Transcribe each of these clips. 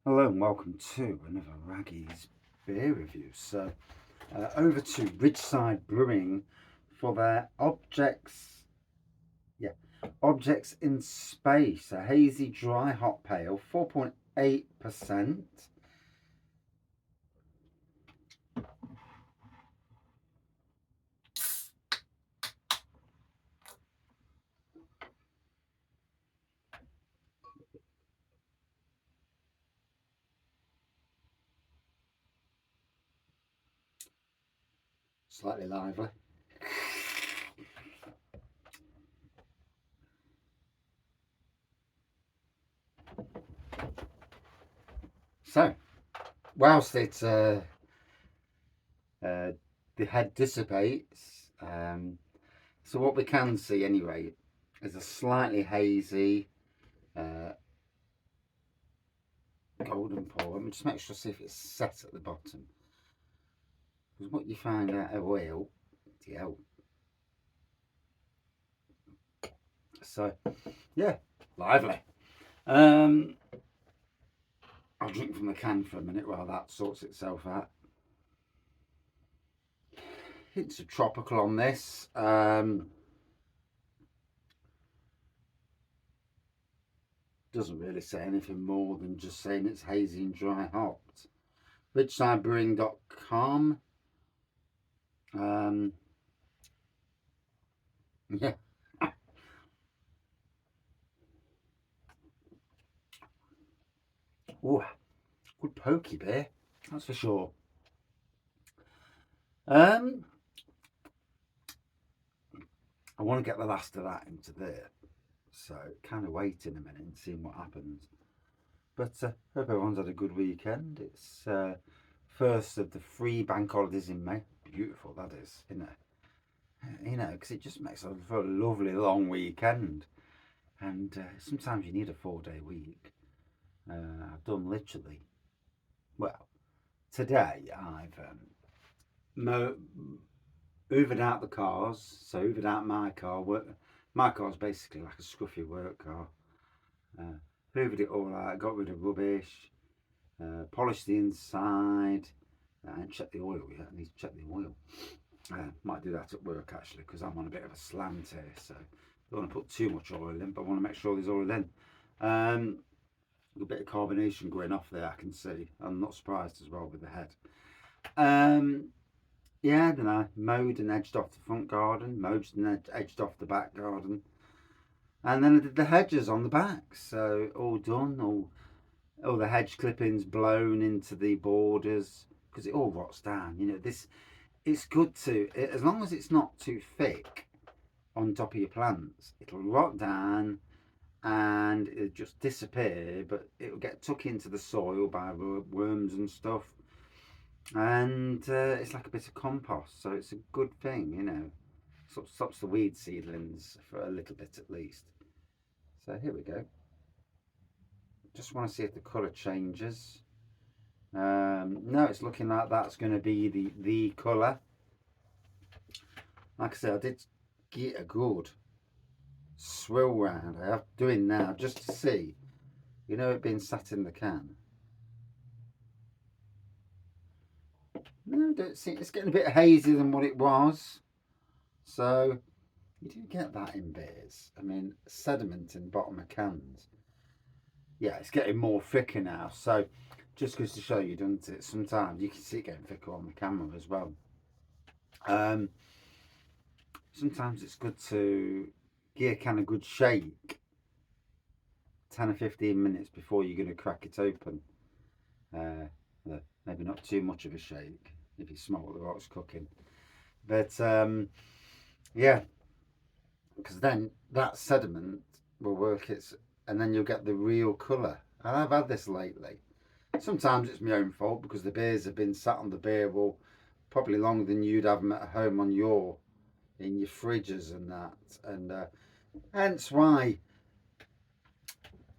Hello and welcome to another Raggy's beer review. Over to Ridgeside Brewing for their Objects in Space, a hazy dry hop pale, 4.8%. Slightly lively. So, whilst the head dissipates, so what we can see anyway is a slightly hazy uh, golden pour. Let me just make sure see if it's set at the bottom. Because what you find out of oil, yeah. So yeah, lively. Um, I'll drink from the can for a minute while that sorts itself out. Hints of tropical on this. Doesn't really say anything more than just saying it's hazy and dry hopped. Ridgesidebrewing.com. Um, yeah. Oh, good pokey beer, that's for sure. I want to get the last of that into there, so kind of waiting a minute and seeing what happens. But hope everyone's had a good weekend. It's first of the 3 bank holidays in May. Beautiful that is, because it just makes for a lovely long weekend. And sometimes you need a 4-day week. I've done literally, well, today I've hoovered out the cars. So hoovered out my car. My car's basically like a scruffy work car. Hoovered it all out, got rid of rubbish, polished the inside, and check the oil. Yeah, I need to check the oil. Might do that at work actually because I'm on a bit of a slant here, so I don't want to put too much oil in, but I want to make sure there's oil in. A bit of carbonation going off there, I can see. I'm not surprised as well with the head. Yeah, then I mowed and edged off the front garden, mowed and edged off the back garden, and then I did the hedges on the back. So all done, all the hedge clippings blown into the borders because it all rots down. This it's good to, as long as it's not too thick on top of your plants, it'll rot down and it'll just disappear, but it'll get tucked into the soil by worms and stuff. And it's like a bit of compost, so it's a good thing. Sort of stops the weed seedlings for a little bit at least. So here we go. Just want to see if the colour changes. No, it's looking like that's going to be the colour. Like I said, I did get a good swill round. I have doing now just to see, it being sat in the can. No, don't see. It's getting a bit hazier than what it was. So you do get that in beers. I mean, sediment in bottom of cans. Yeah, it's getting more thicker now. So just goes to show you, doesn't it? Sometimes you can see it getting thicker on the camera as well. Sometimes it's good to give a can a good shake 10 or 15 minutes before you're going to crack it open. Maybe not too much of a shake if you smell what the rot's cooking. But yeah, because then that sediment will work and then you'll get the real colour. And I've had this lately. Sometimes it's my own fault because the beers have been sat on the beer wall probably longer than you'd have them at home in your fridges and that. And hence why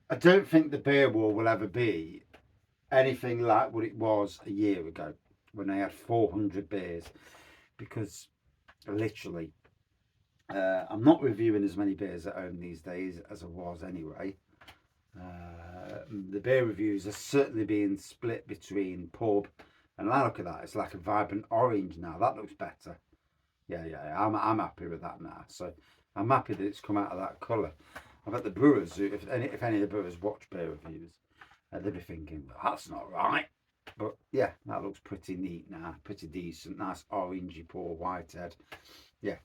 I don't think the beer wall will ever be anything like what it was a year ago when I had 400 beers, because literally I'm not reviewing as many beers at home these days as I was anyway, the beer reviews are certainly being split between pub and I look at that. It's like a vibrant orange now. That looks better. Yeah. I'm happy with that now. So I'm happy that it's come out of that colour. I bet the brewers, if any of the brewers watch beer reviews, they'd be thinking, that's not right. But yeah, that looks pretty neat now, pretty decent, nice orangey pour whitehead. Yeah,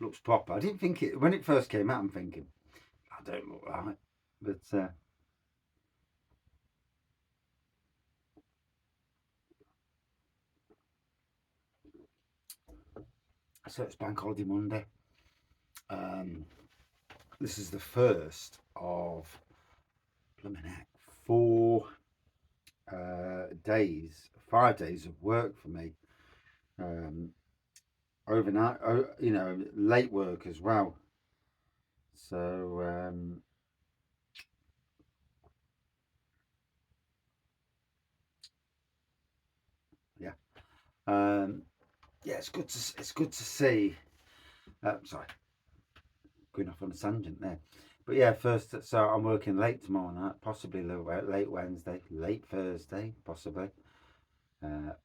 looks proper. I didn't think it when it first came out. I'm thinking, I don't look right, but so it's Bank Holiday Monday. This is the first of 4 days, 5 days of work for me. Overnight, late work as well. So yeah, it's good to see. Sorry, going off on a tangent there. But yeah, first, so I'm working late tomorrow night, possibly late Wednesday, late Thursday, possibly,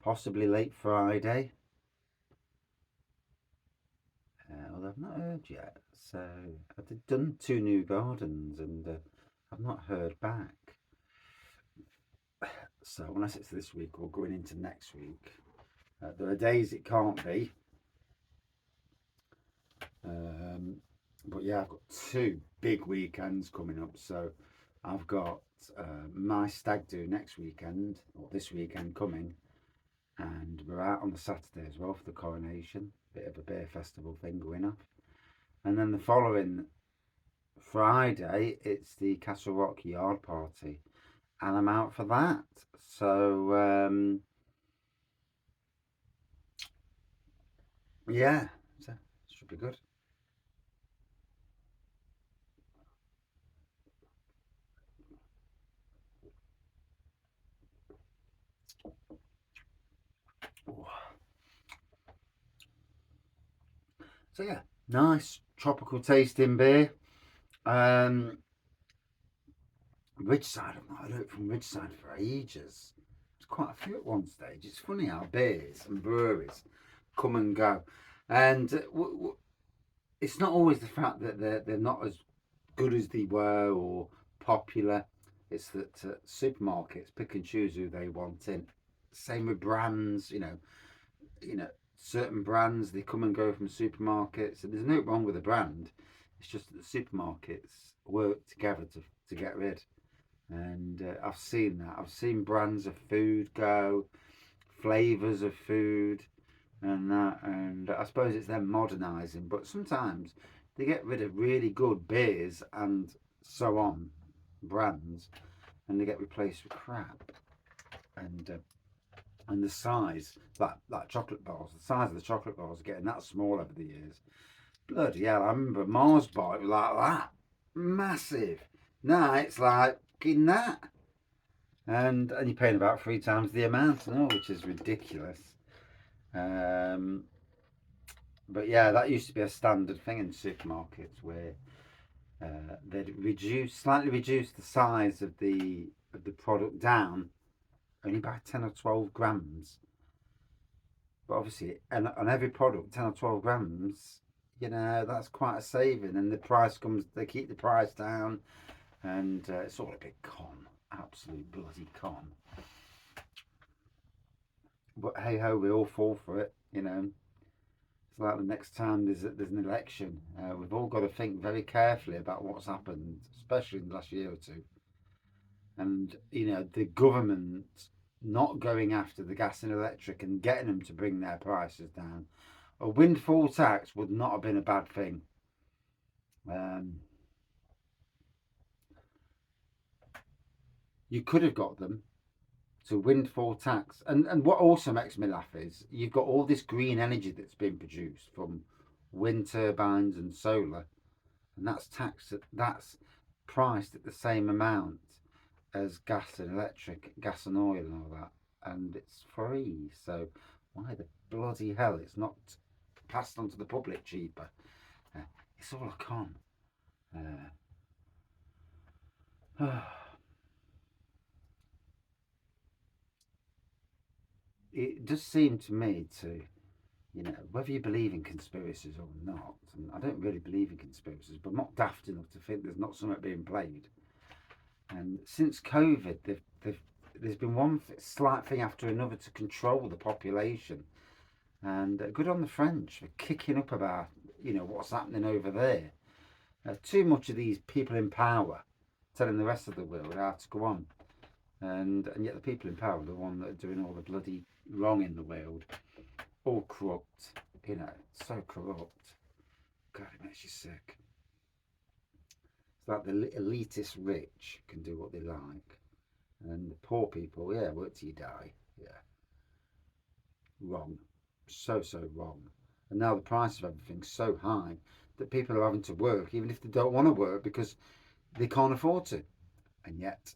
possibly late Friday. Although I've not heard yet. So I've done 2 new gardens and I've not heard back. So unless it's this week or going into next week, there are days it can't be. But yeah, I've got 2 big weekends coming up. So I've got my stag do next weekend, or this weekend coming, and we're out on the Saturday as well for the coronation. Bit of a beer festival thing going up. And then the following Friday, it's the Castle Rock Yard Party, and I'm out for that. So yeah, so it should be good. So yeah, nice tropical tasting beer. Ridgeside, I've not heard it from Ridgeside for ages. There's quite a few at one stage. It's funny how beers and breweries come and go, and it's not always the fact that they're not as good as they were or popular. It's that supermarkets pick and choose who they want in. Same with brands, certain brands they come and go from supermarkets, and there's no wrong with a brand. It's just that the supermarkets work together to get rid. And I've seen that. I've seen brands of food go, flavors of food, and that. And I suppose it's them modernising. But sometimes they get rid of really good beers and so on, brands, and they get replaced with crap. And the size, like chocolate bars, the size of the chocolate bars are getting that small over the years. Bloody hell! I remember Mars bar, it was like that, massive. Now it's like in that, and you're paying about 3 times the amount, no, which is ridiculous. But yeah, that used to be a standard thing in supermarkets where they'd slightly reduce the size of the product down only by 10 or 12 grams. But obviously, and on every product, 10 or 12 grams, that's quite a saving. And the price comes, they keep the price down, and it's all a big con, absolute bloody con. But hey ho, we all fall for it, It's like the next time there's an election, we've all got to think very carefully about what's happened, especially in the last year or two. And the government not going after the gas and electric and getting them to bring their prices down. A windfall tax would not have been a bad thing. You could have got them to windfall tax. And what also makes me laugh is you've got all this green energy that's been produced from wind turbines and solar, and that's priced at the same amount as gas and electric, gas and oil and all that, and it's free. So why the bloody hell it's not passed on to the public cheaper? It's all a con. it does seem to me to, you know, whether you believe in conspiracies or not, and I don't really believe in conspiracies, but I'm not daft enough to think there's not something being played. And since COVID, there's been one slight thing after another to control the population. And good on the French for kicking up about, you know, what's happening over there. Too much of these people in power telling the rest of the world how to go on. And yet the people in power are the ones that are doing all the bloody wrong in the world. All corrupt, you know, so corrupt. God, it makes you sick. It's like the elitist rich can do what they like. And the poor people, yeah, work till you die. Yeah. Wrong. So wrong. And now the price of everything's so high that people are having to work even if they don't want to work because they can't afford to. And yet,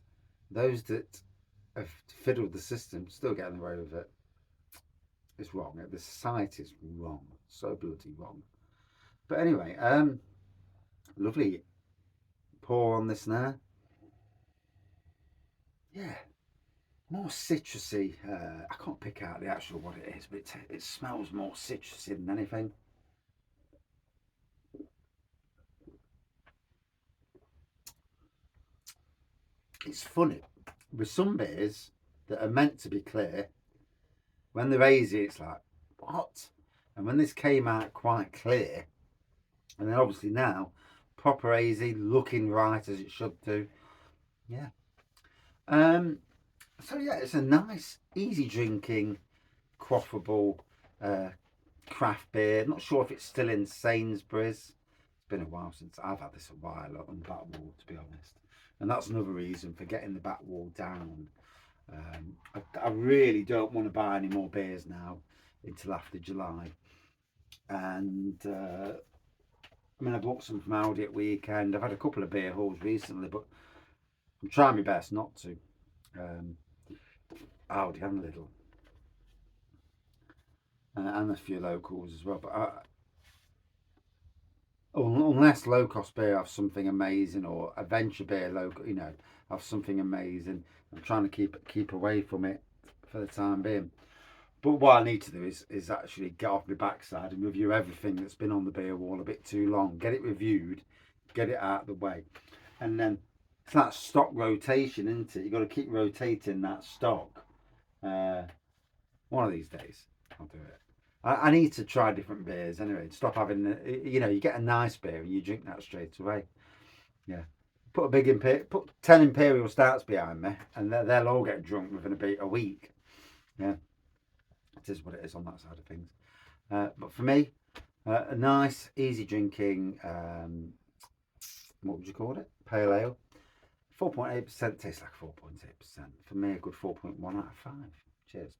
those that have fiddled the system still getting away with it. It's wrong. The society is wrong. So bloody wrong. But anyway, lovely pour on this now. Yeah, more citrusy. I can't pick out the actual what it is, but it smells more citrusy than anything. It's funny with some beers that are meant to be clear. When they're hazy, it's like what? And when this came out quite clear, and then obviously now proper hazy, looking right as it should do. Yeah. So yeah, it's a nice, easy drinking, quaffable craft beer. Not sure if it's still in Sainsbury's. It's been a while since I've had this, a while on the back wall, to be honest. And that's another reason for getting the back wall down. I really don't want to buy any more beers now until after July. And I mean, I bought some from Aldi at weekend. I've had a couple of beer hauls recently, but I'm trying my best not to. Aldi and Lidl. And a few locals as well. But unless low cost beer have something amazing, or adventure beer local, you know, have something amazing, I'm trying to keep away from it for the time being. But what I need to do is actually get off my backside and review everything that's been on the beer wall a bit too long. Get it reviewed, get it out of the way, and then it's that stock rotation, isn't it? You've got to keep rotating that stock. One of these days, I'll do it. I need to try different beers anyway. Stop having the, you know, you get a nice beer and you drink that straight away. Yeah. Put 10 Imperial Stouts behind me, and they'll all get drunk within a week. Yeah. It is what it is on that side of things. But for me, a nice, easy drinking, what would you call it? Pale ale. 4.8% tastes like 4.8%. For me, a good 4.1 out of 5. Cheers.